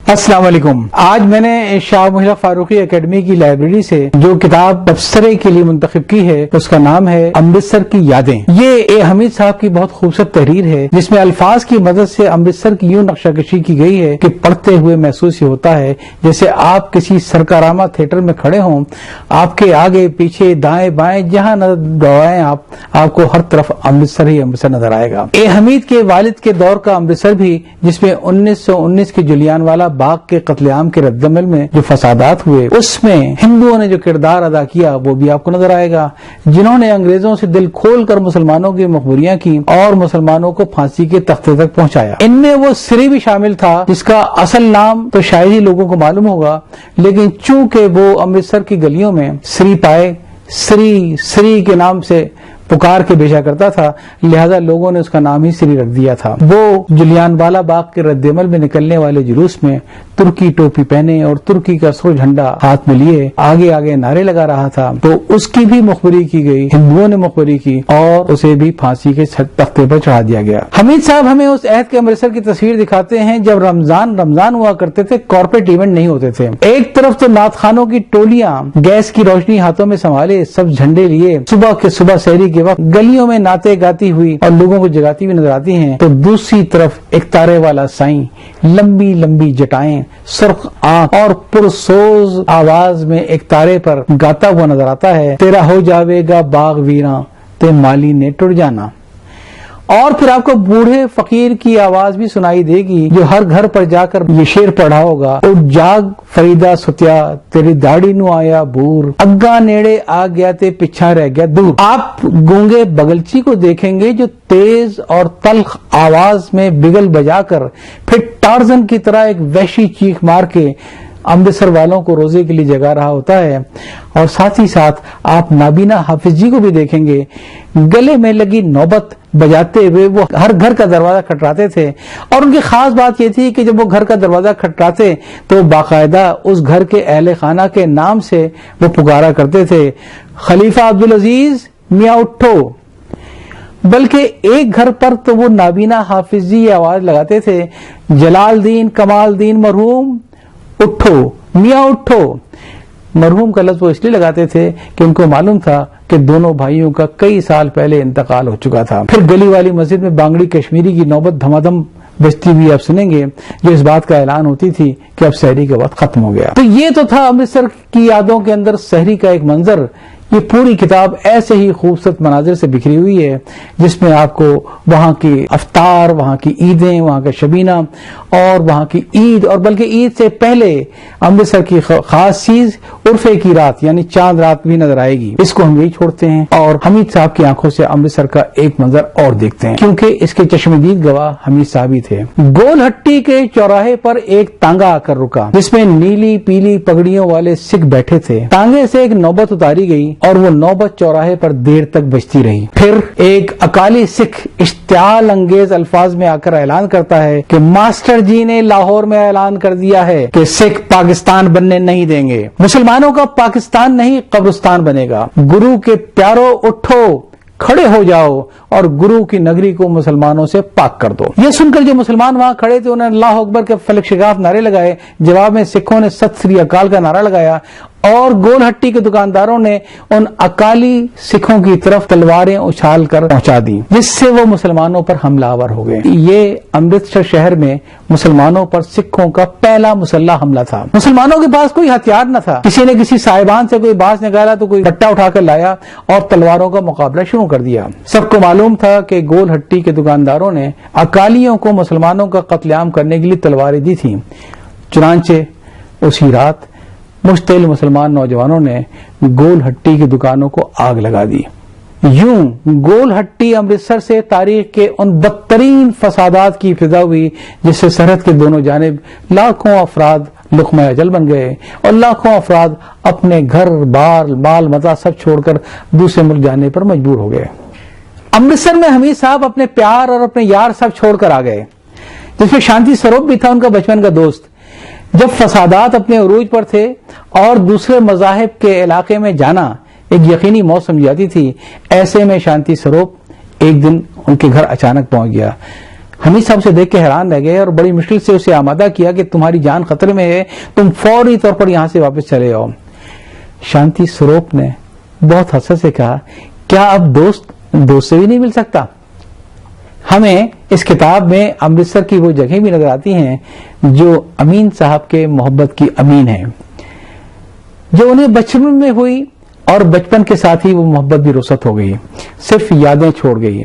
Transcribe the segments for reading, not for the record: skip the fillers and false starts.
السلام علیکم۔ آج میں نے شاہ محلق فاروقی اکیڈمی کی لائبریری سے جو کتاب تبصرے کے لیے منتخب کی ہے اس کا نام ہے امرتسر کی یادیں۔ یہ حمید صاحب کی بہت خوبصورت تحریر ہے جس میں الفاظ کی مدد سے امرتسر کی یوں نقشہ کشی کی گئی ہے کہ پڑھتے ہوئے محسوس ہوتا ہے جیسے آپ کسی سرکارامہ تھیٹر میں کھڑے ہوں، آپ کے آگے پیچھے دائیں بائیں جہاں نظر دوڑائیں آپ کو ہر طرف امرتسر ہی امرتسر نظر آئے گا۔ حمید کے والد کے دور کا امرتسر بھی، جس میں 1919 کی جلیان والا باغ کے قتل عام کے رد عمل میں جو فسادات ہوئے، اس میں ہندوؤں نے جو کردار ادا کیا وہ بھی آپ کو نظر آئے گا، جنہوں نے انگریزوں سے دل کھول کر مسلمانوں کی مخبریاں کی اور مسلمانوں کو پھانسی کے تختے تک پہنچایا۔ ان میں وہ سری بھی شامل تھا جس کا اصل نام تو شاید ہی لوگوں کو معلوم ہوگا، لیکن چونکہ وہ امرتسر کی گلیوں میں سری پائے، سری کے نام سے پکار کے بھیجا کرتا تھا، لہذا لوگوں نے اس کا نام ہی سری رکھ دیا تھا۔ وہ جلیان والا باغ کے رد عمل میں نکلنے والے جلوس میں ترکی ٹوپی پہنے اور ترکی کا سر جھنڈا ہاتھ میں لیے آگے آگے نعرے لگا رہا تھا، تو اس کی بھی مخبری کی گئی، ہندوؤں نے مخبری کی اور اسے بھی پھانسی کے تختے پر چڑھا دیا گیا۔ حمید صاحب ہمیں اس عہد کے امرتسر کی تصویر دکھاتے ہیں جب رمضان ہوا کرتے تھے، کارپوریٹ ایونٹ نہیں ہوتے تھے۔ ایک طرف تو نعت خوانوں کی ٹولیاں گیس کی روشنی ہاتھوں میں سنبھالے سب جھنڈے لیے صبح کے صبح سحری کے وقت گلیوں میں نعتیں گاتی ہوئی اور لوگوں کو جگاتی ہوئی نظر آتی ہیں، تو دوسری طرف ایک تارے والا سائیں، لمبی لمبی جٹائیں، سرخ آنکھ اور پرسوز آواز میں ایک تارے پر گاتا ہوا نظر آتا ہے، تیرا ہو جاوے گا باغ ویراں تے مالی نے ٹر جانا۔ اور پھر آپ کو بوڑھے فقیر کی آواز بھی سنائی دے گی جو ہر گھر پر جا کر یہ شعر پڑھا ہوگا، اٹھ جاگ فریدا ستیا تیری داڑھی نو آیا بور، اگا نیڑے آ گیا تے پیچھا رہ گیا دور۔ آپ گونگے بغلچی کو دیکھیں گے جو تیز اور تلخ آواز میں بگل بجا کر پھر ٹارزن کی طرح ایک وحشی چیخ مار کے امرتسر والوں کو روزے کے لیے جگا رہا ہوتا ہے، اور ساتھ ہی ساتھ آپ نابینا حافظ جی کو بھی دیکھیں گے گلے میں لگی نوبت بجاتے ہوئے وہ ہر گھر کا دروازہ کھٹکاتے تھے، اور ان کی خاص بات یہ تھی کہ جب وہ گھر کا دروازہ کھٹکاتے تو باقاعدہ اس گھر کے اہل خانہ کے نام سے وہ پکارا کرتے تھے، خلیفہ عبدالعزیز میاں اٹھو۔ بلکہ ایک گھر پر تو وہ نابینا حافظ جی آواز لگاتے تھے، جلال دین کمال دین مرحوم اٹھو میاں اٹھو۔ مرحوم کا لفظ وہ اس لیے لگاتے تھے کہ ان کو معلوم تھا کہ دونوں بھائیوں کا کئی سال پہلے انتقال ہو چکا تھا۔ پھر گلی والی مسجد میں بانگڑی کشمیری کی نوبت دھما دھم بجتی ہوئی آپ سنیں گے، جو اس بات کا اعلان ہوتی تھی کہ اب سحری کا وقت ختم ہو گیا۔ تو یہ تو تھا امرتسر کی یادوں کے اندر سحری کا ایک منظر۔ یہ پوری کتاب ایسے ہی خوبصورت مناظر سے بکھری ہوئی ہے جس میں آپ کو وہاں کی افطار، وہاں کی عیدیں، وہاں کا شبینہ اور وہاں کی عید، اور بلکہ عید سے پہلے امرتسر کی خاص چیز عرفے کی رات یعنی چاند رات بھی نظر آئے گی۔ اس کو ہم یہی چھوڑتے ہیں اور حمید صاحب کی آنکھوں سے امرتسر کا ایک منظر اور دیکھتے ہیں، کیونکہ اس کے چشمدید گواہ حمید صاحب ہی تھے۔ گول ہٹی کے چوراہے پر ایک تانگا آ کر رکا جس میں نیلی پیلی پگڑیوں والے سکھ بیٹھے تھے۔ تانگے سے ایک نوبت اتاری گئی اور وہ نوبت چوراہے پر دیر تک بجتی رہی۔ پھر ایک اکالی سکھ اشتعال انگیز الفاظ میں آ کر اعلان کرتا ہے کہ ماسٹر جی نے لاہور میں اعلان کر دیا ہے کہ سکھ پاکستان بننے نہیں دیں گے، مسلمانوں کا پاکستان نہیں قبرستان بنے گا۔ گرو کے پیاروں اٹھو کھڑے ہو جاؤ اور گرو کی نگری کو مسلمانوں سے پاک کر دو۔ یہ سن کر جو مسلمان وہاں کھڑے تھے انہوں نے اللہ اکبر کے فلک شگاف نعرے لگائے، جواب میں سکھوں نے ست سری اکال کا نعرہ لگایا، اور گول ہٹی کے دکانداروں نے ان اکالی سکھوں کی طرف تلواریں اچھال کر پہنچا دی، جس سے وہ مسلمانوں پر حملہ آور ہو گئے۔ یہ امرتسر شہر میں مسلمانوں پر سکھوں کا پہلا مسلح حملہ تھا۔ مسلمانوں کے پاس کوئی ہتھیار نہ تھا، کسی نے کسی صاحبان سے کوئی باز نکالا تو کوئی بٹا اٹھا کر لایا اور تلواروں کا مقابلہ شروع کر دیا۔ سب کو معلوم تھا کہ گول ہٹی کے دکانداروں نے اکالیوں کو مسلمانوں کا قتل عام کرنے کے لیے تلواریں دی تھیں، چنانچہ اسی رات مشتعل مسلمان نوجوانوں نے گول ہٹی کی دکانوں کو آگ لگا دی۔ یوں گول ہٹی امرتسر سے تاریخ کے ان بدترین فسادات کی ابتدا ہوئی جس سے سرحد کے دونوں جانب لاکھوں افراد لقمہ اجل بن گئے اور لاکھوں افراد اپنے گھر بار بال متا سب چھوڑ کر دوسرے ملک جانے پر مجبور ہو گئے۔ امرتسر میں حمید صاحب اپنے پیار اور اپنے یار سب چھوڑ کر آ گئے، جس میں شانتی سروپ بھی تھا، ان کا بچپن کا دوست۔ جب فسادات اپنے عروج پر تھے اور دوسرے مذاہب کے علاقے میں جانا ایک یقینی موت سمجھی جاتی تھی، ایسے میں شانتی سروپ ایک دن ان کے گھر اچانک پہنچ گیا۔ حمید صاحب سے دیکھ کے حیران رہ گئے اور بڑی مشکل سے اسے آمادہ کیا کہ تمہاری جان خطرے میں ہے، تم فوری طور پر یہاں سے واپس چلے آؤ۔ شانتی سوروپ نے بہت حسرت سے کہا، کیا اب دوست سے بھی نہیں مل سکتا؟ ہمیں اس کتاب میں امرتسر کی وہ جگہیں بھی نظر آتی ہیں جو امین صاحب کے محبت کی امین ہیں، جو انہیں بچپن میں ہوئی اور بچپن کے ساتھ ہی وہ محبت بھی رخصت ہو گئی، صرف یادیں چھوڑ گئی۔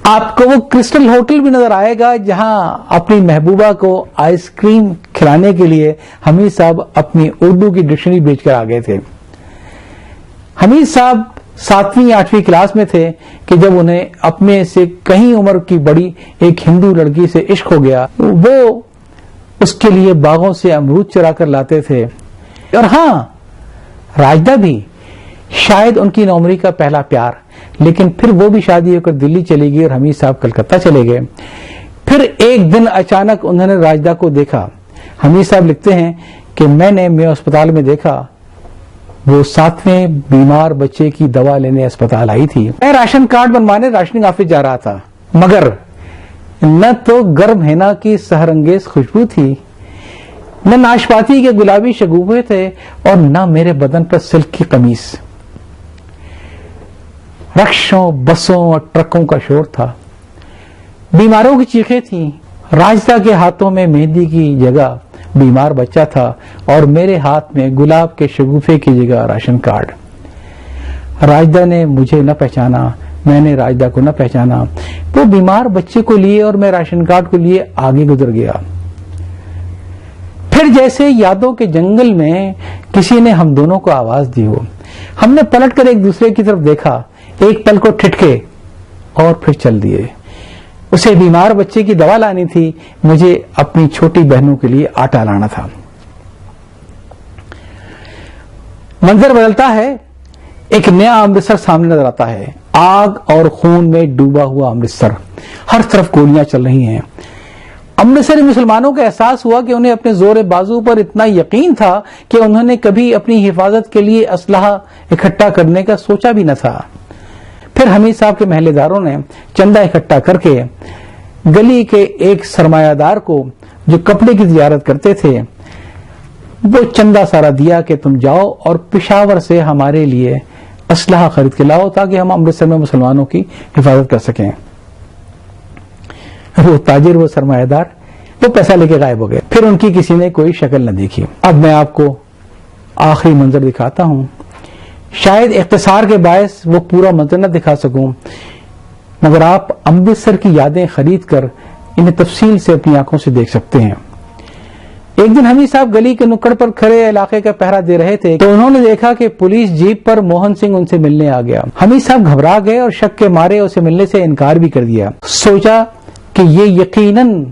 آپ کو وہ کرسٹل ہوٹل بھی نظر آئے گا جہاں اپنی محبوبہ کو آئس کریم کھلانے کے لیے حمید صاحب اپنی اردو کی ڈکشنری بیچ کر آ گئے تھے۔ حمید صاحب 7ویں 8ویں کلاس میں تھے کہ جب انہیں اپنے سے کہیں عمر کی بڑی ایک ہندو لڑکی سے عشق ہو گیا۔ وہ اس کے لیے باغوں سے امرود چرا کر لاتے تھے، اور ہاں راجدہ بھی شاید ان کی نوعمری کا پہلا پیار، لیکن پھر وہ بھی شادی ہو کر دلی چلی گئی اور حمید صاحب کلکتہ چلے گئے۔ پھر ایک دن اچانک انہوں نے راجدہ کو دیکھا۔ حمید صاحب لکھتے ہیں کہ میں نے میو اسپتال میں دیکھا، وہ 7ویں بیمار بچے کی دوا لینے اسپتال آئی تھی۔ میں راشن کارڈ بنوانے راشننگ آفس جا رہا تھا، مگر نہ تو گرم ہینا کی سحر انگیز خوشبو تھی، نہ ناشپاتی کے گلابی شگوفے تھے، اور نہ میرے بدن پر سلک کی قمیص۔ رکشوں، بسوں اور ٹرکوں کا شور تھا، بیماروں کی چیخیں تھیں۔ راجدہ کے ہاتھوں میں مہندی کی جگہ بیمار بچہ تھا، اور میرے ہاتھ میں گلاب کے شگوفے کی جگہ راشن کارڈ۔ راجدہ نے مجھے نہ پہچانا، میں نے راجدہ کو نہ پہچانا۔ وہ بیمار بچے کو لیے اور میں راشن کارڈ کو لیے آگے گزر گیا۔ پھر جیسے یادوں کے جنگل میں کسی نے ہم دونوں کو آواز دی ہو، ہم نے پلٹ کر ایک دوسرے کی طرف دیکھا، ایک پل کو ٹھٹکے اور پھر چل دیے۔ اسے بیمار بچے کی دوا لانی تھی، مجھے اپنی چھوٹی بہنوں کے لیے آٹا لانا تھا۔ منظر بدلتا ہے، ایک نیا امرتسر سامنے نظر آتا ہے، آگ اور خون میں ڈوبا ہوا امرتسر، ہر طرف گولیاں چل رہی ہیں۔ امرتسری مسلمانوں کا احساس ہوا کہ انہیں اپنے زور بازو پر اتنا یقین تھا کہ انہوں نے کبھی اپنی حفاظت کے لیے اسلحہ اکٹھا کرنے کا سوچا بھی نہ تھا۔ پھر حمید صاحب کے محلے داروں نے چندہ اکٹھا کر کے گلی کے ایک سرمایہ دار کو جو کپڑے کی تجارت کرتے تھے وہ چندہ سارا دیا کہ تم جاؤ اور پشاور سے ہمارے لیے اسلحہ خرید کے لاؤ تاکہ ہم امرتسر میں مسلمانوں کی حفاظت کر سکیں۔ وہ تاجر، وہ سرمایہ دار، وہ پیسہ لے کے غائب ہو گئے۔ پھر ان کی کسی نے کوئی شکل نہ دیکھی۔ اب میں آپ کو آخری منظر دکھاتا ہوں، شاید اختصار کے باعث وہ پورا منظر نہ دکھا سکوں، مگر آپ امرتسر کی یادیں خرید کر انہیں تفصیل سے اپنی آنکھوں سے دیکھ سکتے ہیں۔ ایک دن حمید صاحب گلی کے نکڑ پر کھڑے علاقے کا پہرا دے رہے تھے تو انہوں نے دیکھا کہ پولیس جیپ پر موہن سنگھ ان سے ملنے آ گیا۔ حمید صاحب گھبرا گئے اور شک کے مارے اسے ملنے سے انکار بھی کر دیا۔ سوچا کہ یہ یقیناً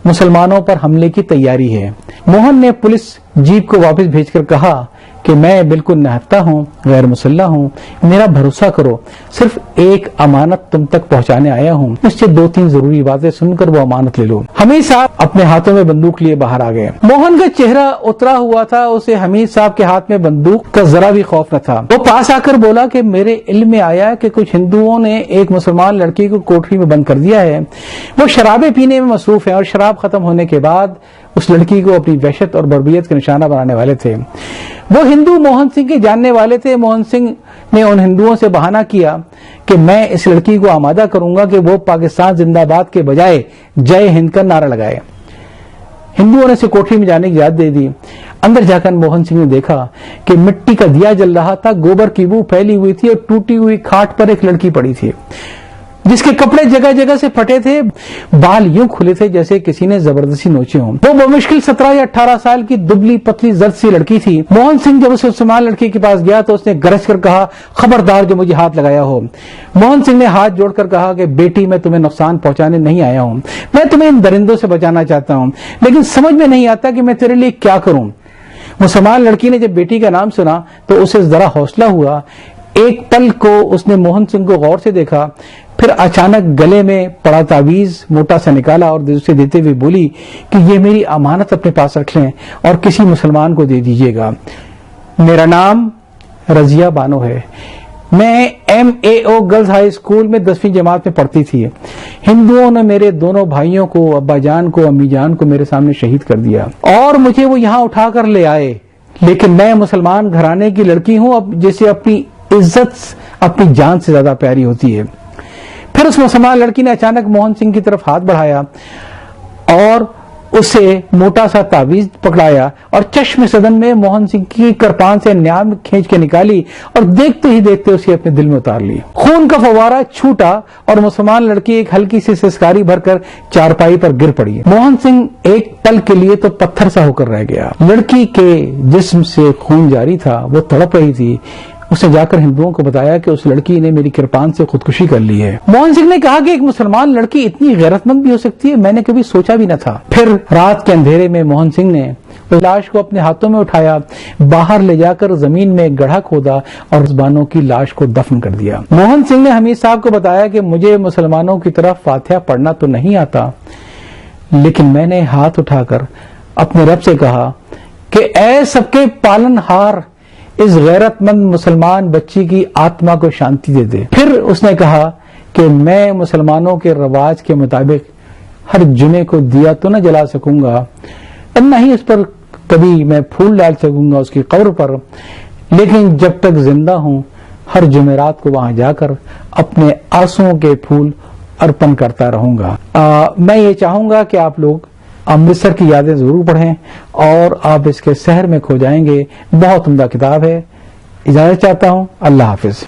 مسلمانوں پر حملے کی تیاری ہے۔ موہن نے پولیس جیپ کو واپس بھیج کر کہا کہ میں بالکل نہتا ہوں، غیر مسلح ہوں، میرا بھروسہ کرو، صرف ایک امانت تم تک پہنچانے آیا ہوں، مجھ سے 2-3 ضروری باتیں سن کر وہ امانت لے لو۔ حمید صاحب اپنے ہاتھوں میں بندوق لیے باہر آ گئے۔ موہن کا چہرہ اترا ہوا تھا، اسے حمید صاحب کے ہاتھ میں بندوق کا ذرا بھی خوف نہ تھا۔ وہ پاس آ کر بولا کہ میرے علم میں آیا کہ کچھ ہندوؤں نے ایک مسلمان لڑکی کو کوٹری میں بند کر دیا ہے، وہ شرابیں پینے میں مصروف ہے اور شراب ختم ہونے کے بعد اس لڑکی کو اپنی وحشت اور بربریت کا نشانہ بنانے والے تھے۔ وہ ہندو موہن سنگھ کے جاننے والے تھے۔ موہن سنگھ نے ان ہندوؤں سے بہانہ کیا کہ میں اس لڑکی کو آمادہ کروں گا کہ وہ پاکستان زندہ باد کے بجائے جے ہند کا نعرہ لگائے۔ ہندوؤں نے اسے کوٹری میں جانے کی اجازت دے دی۔ اندر جا کر موہن سنگھ نے دیکھا کہ مٹی کا دیا جل رہا تھا، گوبر کی بو پھیلی ہوئی تھی اور ٹوٹی ہوئی کھاٹ پر ایک لڑکی پڑی تھی جس کے کپڑے جگہ جگہ سے پھٹے تھے، بال یوں کھلے تھے جیسے کسی نے زبردستی نوچے ہوں۔ وہ بمشکل 17 یا 18 سال کی دبلی پتلی زرد سی لڑکی تھی۔ موہن سنگھ جب اس مسلمان لڑکی کے پاس گیا تو اس نے گرج کر کہا، خبردار جو مجھے ہاتھ لگایا ہو۔ موہن سنگھ نے ہاتھ جوڑ کر کہا کہ بیٹی میں تمہیں نقصان پہنچانے نہیں آیا ہوں، میں تمہیں ان درندوں سے بچانا چاہتا ہوں، لیکن سمجھ میں نہیں آتا کہ میں تیرے لیے کیا کروں۔ مسلمان لڑکی نے جب بیٹی کا نام سنا تو اسے ذرا حوصلہ ہوا۔ ایک پل کو اس نے موہن سنگھ کو غور سے دیکھا، پھر اچانک گلے میں پڑا تعویذ موٹا سا نکالا اور اسے دیتے ہوئے بولی کہ یہ میری امانت اپنے پاس رکھ لیں اور کسی مسلمان کو دے دیجیے گا۔ میرا نام رضیہ بانو ہے، میں MAO گرلز ہائی اسکول میں 10ویں جماعت میں پڑھتی تھی. ہندوؤں نے میرے دونوں بھائیوں کو، ابا جان کو، امی جان کو میرے سامنے شہید کر دیا اور مجھے وہ یہاں اٹھا کر لے آئے. لیکن میں مسلمان گھرانے کی لڑکی ہوں جسے اپنی عزت اپنی جان سے زیادہ پیاری ہوتی ہے. پھر اس مسلمان لڑکی نے اچانک موہن سنگھ کی طرف ہاتھ بڑھایا اور اسے موٹا سا تعویذ پکڑایا اور چشم صدن میں موہن سنگھ کی کرپان سے نیام کھینچ کے نکالی اور دیکھتے ہی دیکھتے اسے اپنے دل میں اتار لی. خون کا فوارہ چھوٹا اور مسلمان لڑکی ایک ہلکی سی سسکاری بھر کر چارپائی پر گر پڑی. موہن سنگھ ایک پل کے لیے تو پتھر سا ہو کر رہ گیا. لڑکی کے جسم سے خون جاری تھا، وہ تڑپ رہی تھی. اس نے جا کر ہندوؤں کو بتایا کہ اس لڑکی نے میری کرپان سے خودکشی کر لی ہے. موہن سنگھ نے کہا کہ ایک مسلمان لڑکی اتنی غیرت مند بھی ہو سکتی ہے، میں نے کبھی سوچا بھی نہ تھا. پھر رات کے اندھیرے میں موہن سنگھ نے اس لاش کو اپنے ہاتھوں میں اٹھایا، باہر لے جا کر زمین میں گڑھا کھودا اور مسلمانوں کی لاش کو دفن کر دیا. موہن سنگھ نے حمید صاحب کو بتایا کہ مجھے مسلمانوں کی طرف فاتحہ پڑھنا تو نہیں آتا، لیکن میں نے ہاتھ اٹھا کر اپنے رب سے کہا کہ اے سب کے پالن ہار، اس غیرت مند مسلمان بچی کی آتما کو شانتی دے دے. پھر اس نے کہا کہ میں مسلمانوں کے رواج کے مطابق ہر جمعے کو دیا تو نہ جلا سکوں گا، نہ ہی اس پر کبھی میں پھول ڈال سکوں گا اس کی قبر پر، لیکن جب تک زندہ ہوں ہر جمعرات کو وہاں جا کر اپنے آنسوؤں کے پھول ارپن کرتا رہوں گا. میں یہ چاہوں گا کہ آپ لوگ امرتسر کی یادیں ضرور پڑھیں اور آپ اس کے سحر میں کھو جائیں گے. بہت عمدہ کتاب ہے. اجازت چاہتا ہوں. اللہ حافظ.